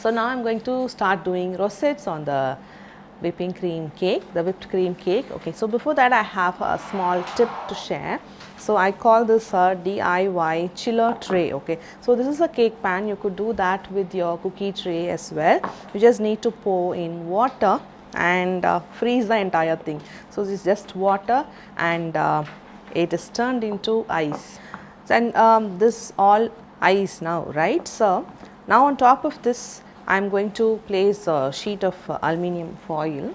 So now I'm going to start doing rosettes on the whipped cream cake. Okay, so before that I have a small tip to share. So I call this a DIY chiller tray. Okay, so this is a cake pan. You could do that with your cookie tray as well. You just need to pour in water and freeze the entire thing. So this is just water and it is turned into ice. And this all ice now, right? So now on top of this I am going to place a sheet of aluminium foil.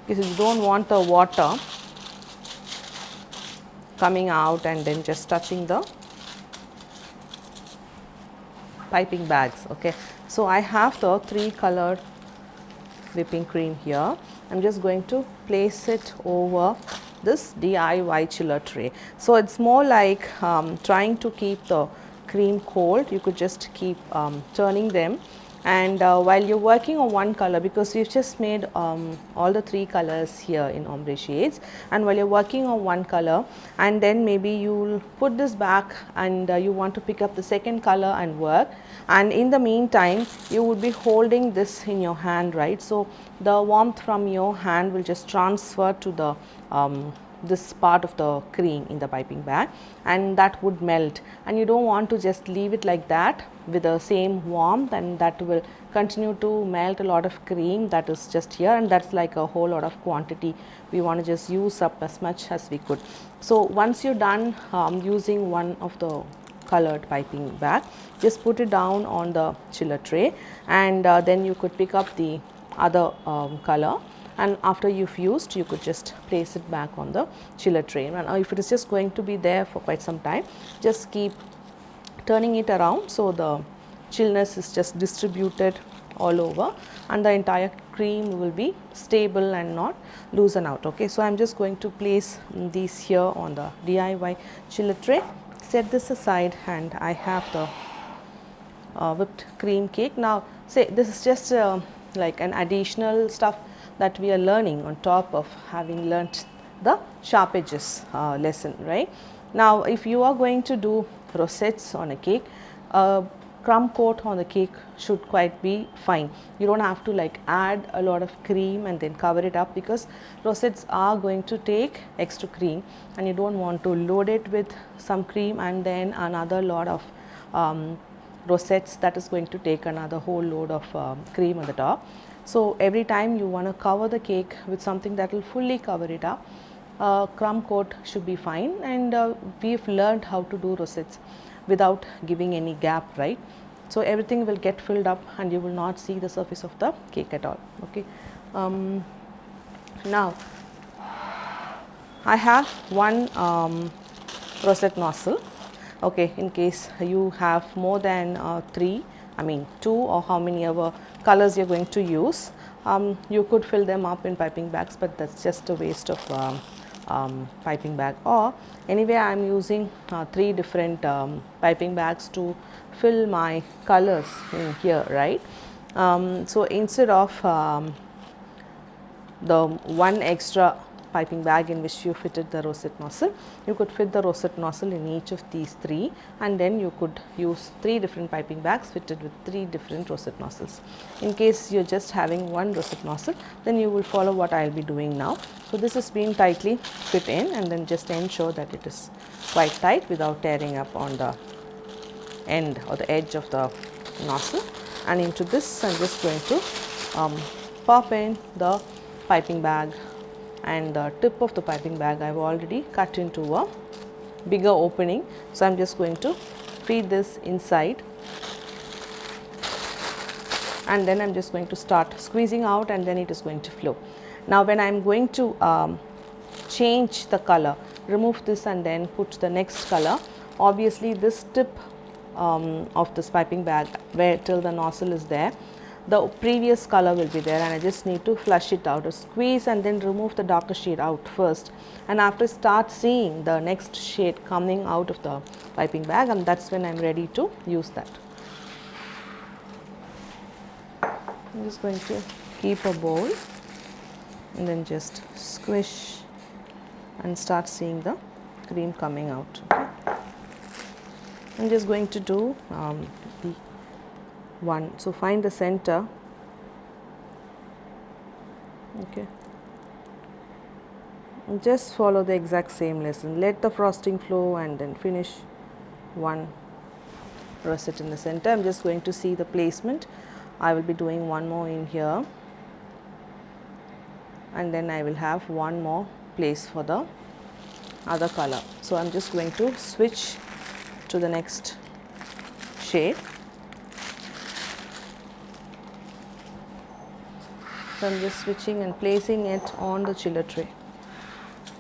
Because you don't want the water coming out and then just touching the piping bags. Okay, so I have the 3 colored whipping cream here. I'm just going to place it over this DIY chiller tray. So it's more like trying to keep the cream cold. You could just keep turning them, and while you're working on one color, because we've just made all the 3 colors here in ombre shades, and while you're working on one color and then maybe you'll put this back and you want to pick up the second color and work, and in the meantime you would be holding this in your hand, right? So the warmth from your hand will just transfer to the this part of the cream in the piping bag, and that would melt, and you don't want to just leave it like that with the same warmth, and that will continue to melt a lot of cream that is just here, and that's like a whole lot of quantity. We want to just use up as much as we could. So once you're done using one of the colored piping bag, just put it down on the chiller tray, and then you could pick up the other color, and after you've used, you could just place it back on the chiller tray. And if it is just going to be there for quite some time, just keep turning it around so the chillness is just distributed all over, and the entire cream will be stable and not loosen out. Okay, so I'm just going to place these here on the DIY chiller tray, set this aside, and I have the whipped cream cake. Now say this is just like an additional stuff that we are learning on top of having learnt the sharp edges lesson, right? Now if you are going to do rosettes on a cake, crumb coat on the cake should quite be fine. You don't have to like add a lot of cream and then cover it up, because rosettes are going to take extra cream, and you don't want to load it with some cream and then another lot of rosettes that is going to take another whole load of cream on the top. So every time you want to cover the cake with something that will fully cover it up, crumb coat should be fine, and we've learned how to do rosettes without giving any gap, right? So everything will get filled up and you will not see the surface of the cake at all. Okay, now I have one rosette nozzle. Okay, in case you have more than 2 or how many ever colors you're going to use, you could fill them up in piping bags, but that's just a waste of piping bag. Or anyway, I'm using 3 different piping bags to fill my colors in here, right? So instead of the one extra piping bag in which you fitted the rosette nozzle, you could fit the rosette nozzle in each of these 3, and then you could use 3 different piping bags fitted with 3 different rosette nozzles. In case you're just having one rosette nozzle, then you will follow what I'll be doing now. So this is being tightly fit in, and then just ensure that it is quite tight without tearing up on the end or the edge of the nozzle. And into this I'm just going to pop in the piping bag, and the tip of the piping bag I've already cut into a bigger opening. So I'm just going to feed this inside, and then I'm just going to start squeezing out, and then it is going to flow. Now when I'm going to change the color, remove this and then put the next color, obviously this tip of this piping bag where till the nozzle is there, the previous color will be there, and I just need to flush it out or squeeze and then remove the darker shade out first, and after start seeing the next shade coming out of the piping bag, and that's when I'm ready to use that. I'm just going to keep a bowl and then just squish and start seeing the cream coming out. Okay. I'm just going to do the one. So find the center. Okay. And just follow the exact same lesson. Let the frosting flow and then finish one rosette in the center. I'm just going to see the placement. I will be doing one more in here, and then I will have one more place for the other color. So I'm just going to switch to the next shade. So I'm just switching and placing it on the chiller tray.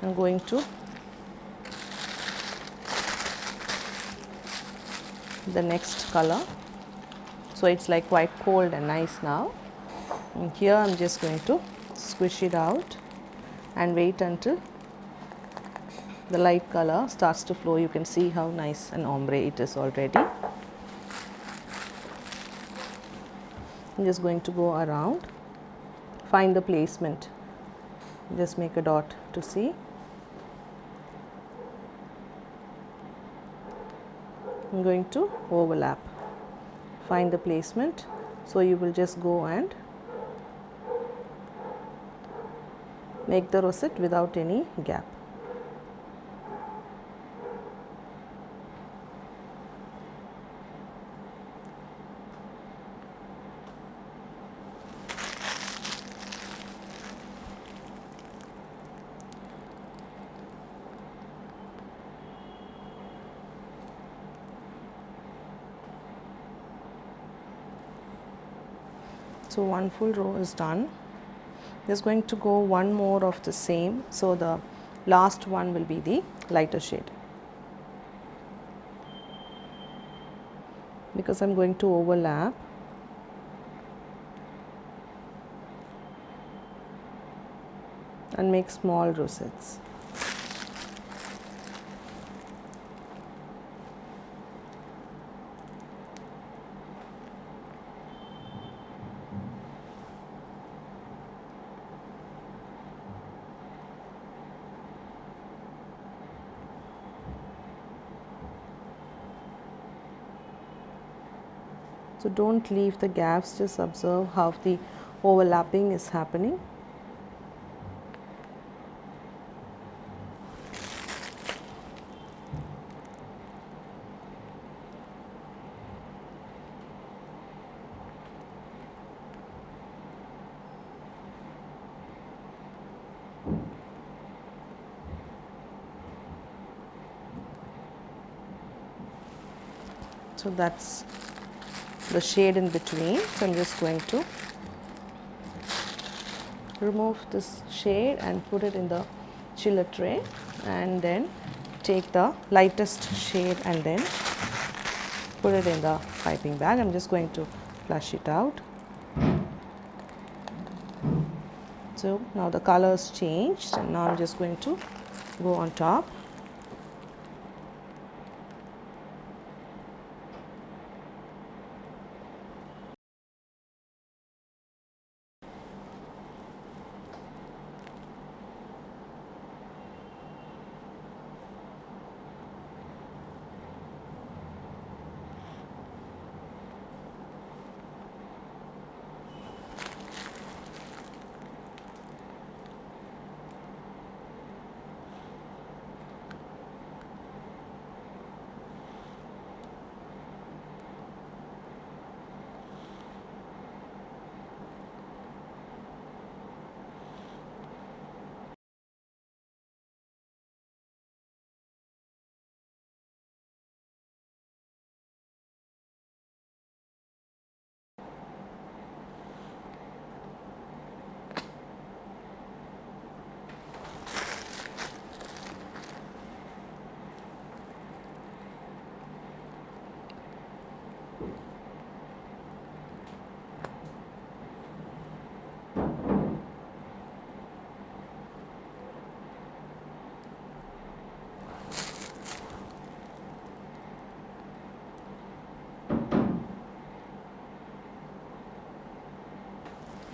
I'm going to the next color. So it's like quite cold and nice now. And here I'm just going to squish it out and wait until the light color starts to flow. You can see how nice and ombre it is already. I'm just going to go around, find the placement, just make a dot to see. I'm going to overlap, find the placement. So you will just go and make the rosette without any gap. So one full row is done. Just going to go one more of the same. So the last one will be the lighter shade, because I'm going to overlap. And make small rosettes. So don't leave the gaps, just observe how the overlapping is happening. So that's the shade in between. So I'm just going to remove this shade and put it in the chiller tray, and then take the lightest shade and then put it in the piping bag. I'm just going to flush it out. So now the color is changed, and now I'm just going to go on top.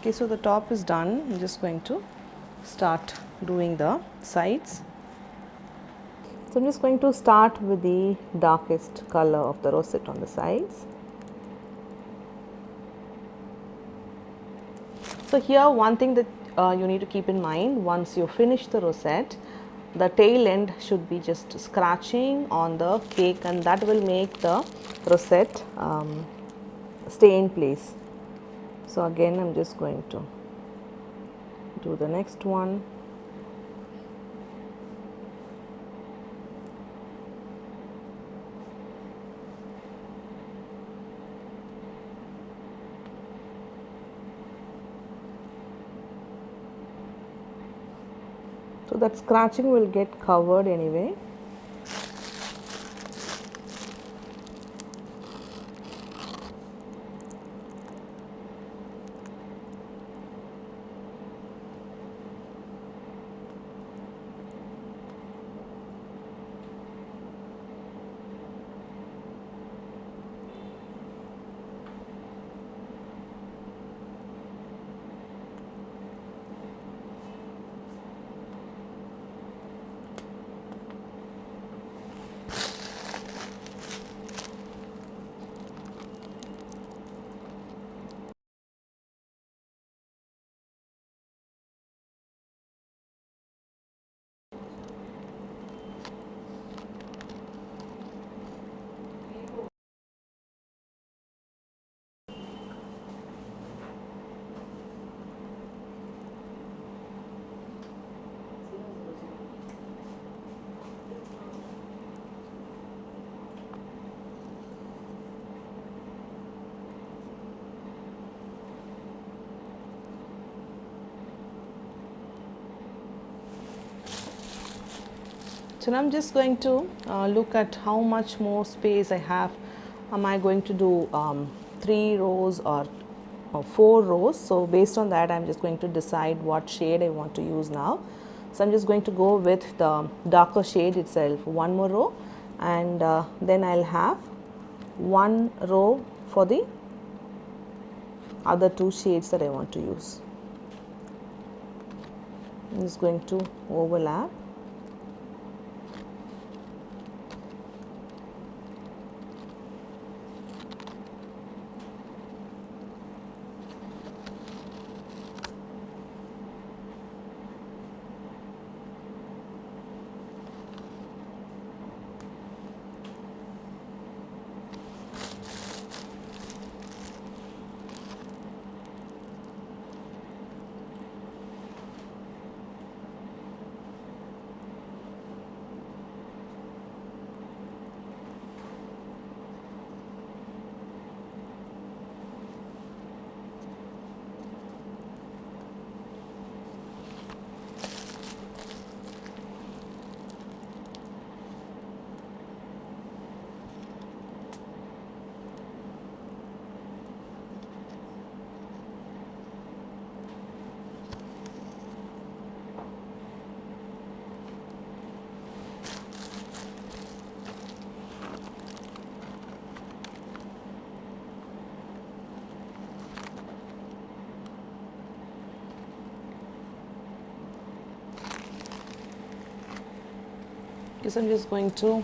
Okay, so the top is done. I'm just going to start doing the sides. So I'm just going to start with the darkest color of the rosette on the sides. So here one thing that you need to keep in mind, once you finish the rosette, the tail end should be just scratching on the cake, and that will make the rosette stay in place. So again I'm just going to do the next one. So that scratching will get covered anyway. So now I'm just going to look at how much more space I have. Am I going to do 3 rows or 4 rows? So based on that I'm just going to decide what shade I want to use now. So I'm just going to go with the darker shade itself, one more row, and then I'll have one row for the other 2 shades that I want to use. I'm just going to overlap. Because I'm just going to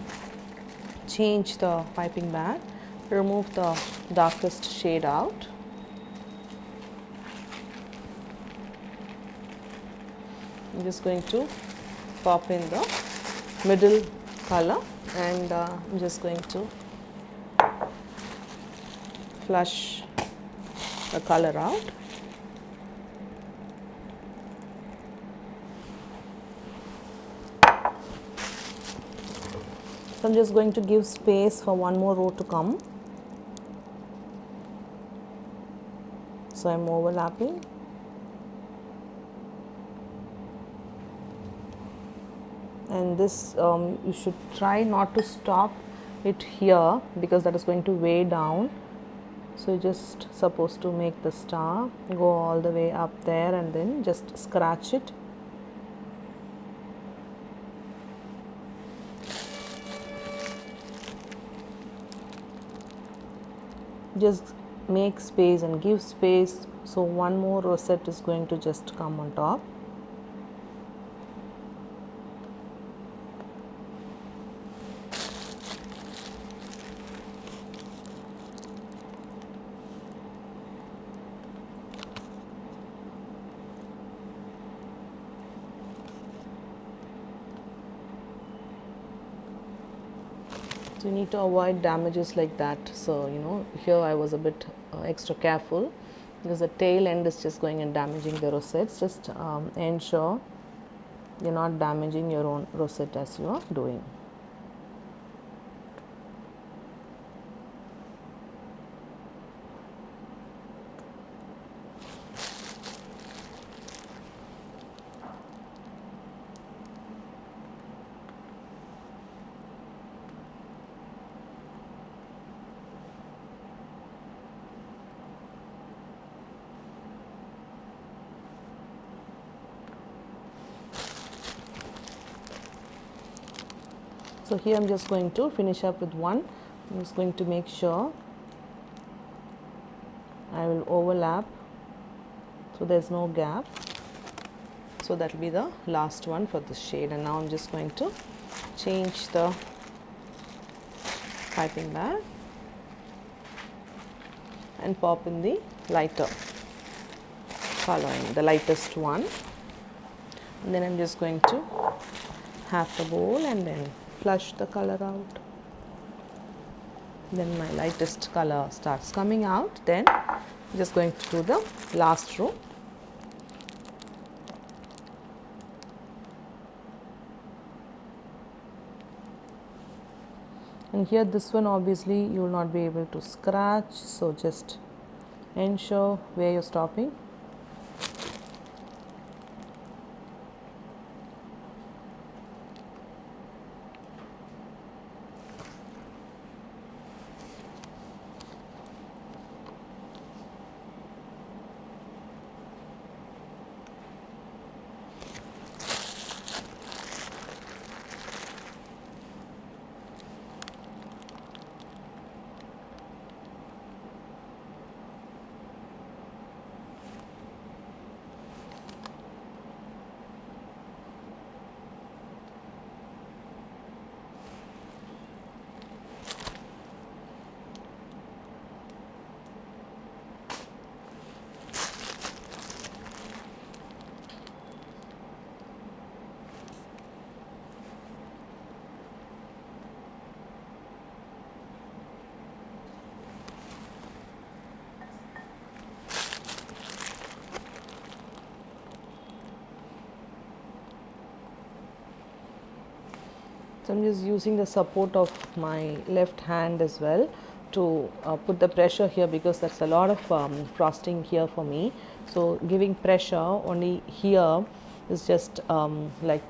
change the piping bag, remove the darkest shade out. I'm just going to pop in the middle color, and I'm just going to flush the color out. So I'm just going to give space for one more row to come. So I'm overlapping. And this you should try not to stop it here, because that is going to weigh down. So you're just supposed to make the star go all the way up there and then just scratch it. Just make space and give space, so one more rosette is going to just come on top. So you need to avoid damages like that. So here I was a bit extra careful, because the tail end is just going and damaging the rosettes. Just ensure you're not damaging your own rosette as you are doing. So here I'm just going to finish up with one. I'm just going to make sure I will overlap so there's no gap. So that will be the last one for this shade. And now I'm just going to change the piping bag and pop in the lighter coloring, the lightest one. And then I'm just going to have the bowl and then flush the color out. Then my lightest color starts coming out. Then I'm just going to do the last row. And here this one obviously you will not be able to scratch, so just ensure where you're stopping. So I'm just using the support of my left hand as well to put the pressure here, because that's a lot of frosting here for me. So giving pressure only here is just like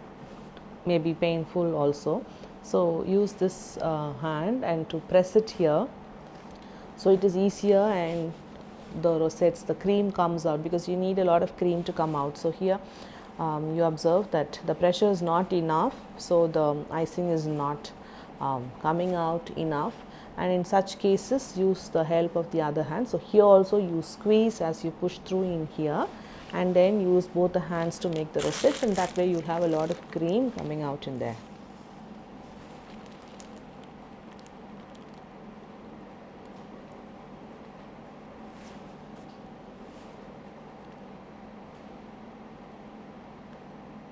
maybe painful also. So use this hand and to press it here, so it is easier and the rosettes, the cream comes out, because you need a lot of cream to come out. So here you observe that the pressure is not enough, so the icing is not coming out enough, and in such cases use the help of the other hand. So here also you squeeze as you push through in here, and then use both the hands to make the rosettes, and that way you'll have a lot of cream coming out in there.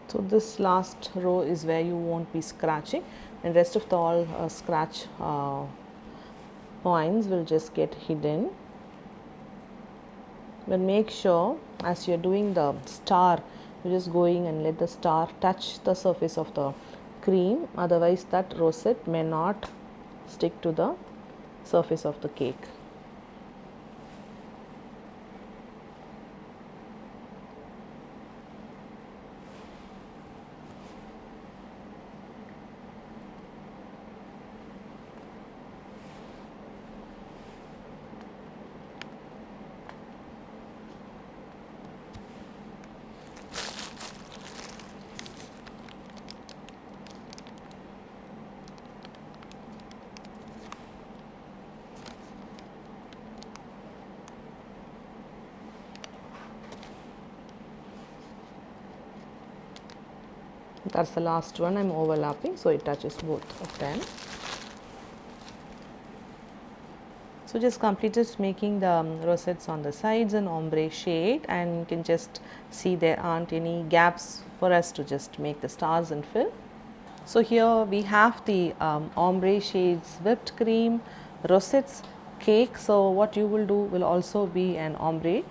So this last row is where you won't be scratching, and rest of the all scratch points will just get hidden. But make sure as you're doing the star, you're just going and let the star touch the surface of the cream, otherwise that rosette may not stick to the surface of the cake. That's the last one I'm overlapping, so it touches both of them. So just completed making the rosettes on the sides in ombre shade, and you can just see there aren't any gaps for us to just make the stars and fill. So here we have the ombre shades whipped cream, rosettes cake. So what you will do will also be an ombre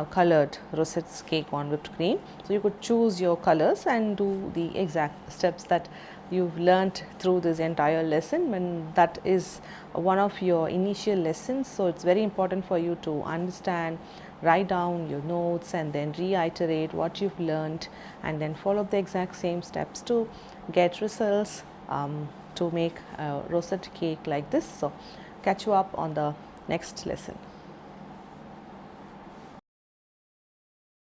colored rosettes cake on whipped cream. So you could choose your colors and do the exact steps that you've learnt through this entire lesson, and that is one of your initial lessons. So it's very important for you to understand, write down your notes and then reiterate what you've learned, and then follow the exact same steps to get results to make a rosette cake like this. So catch you up on the next lesson.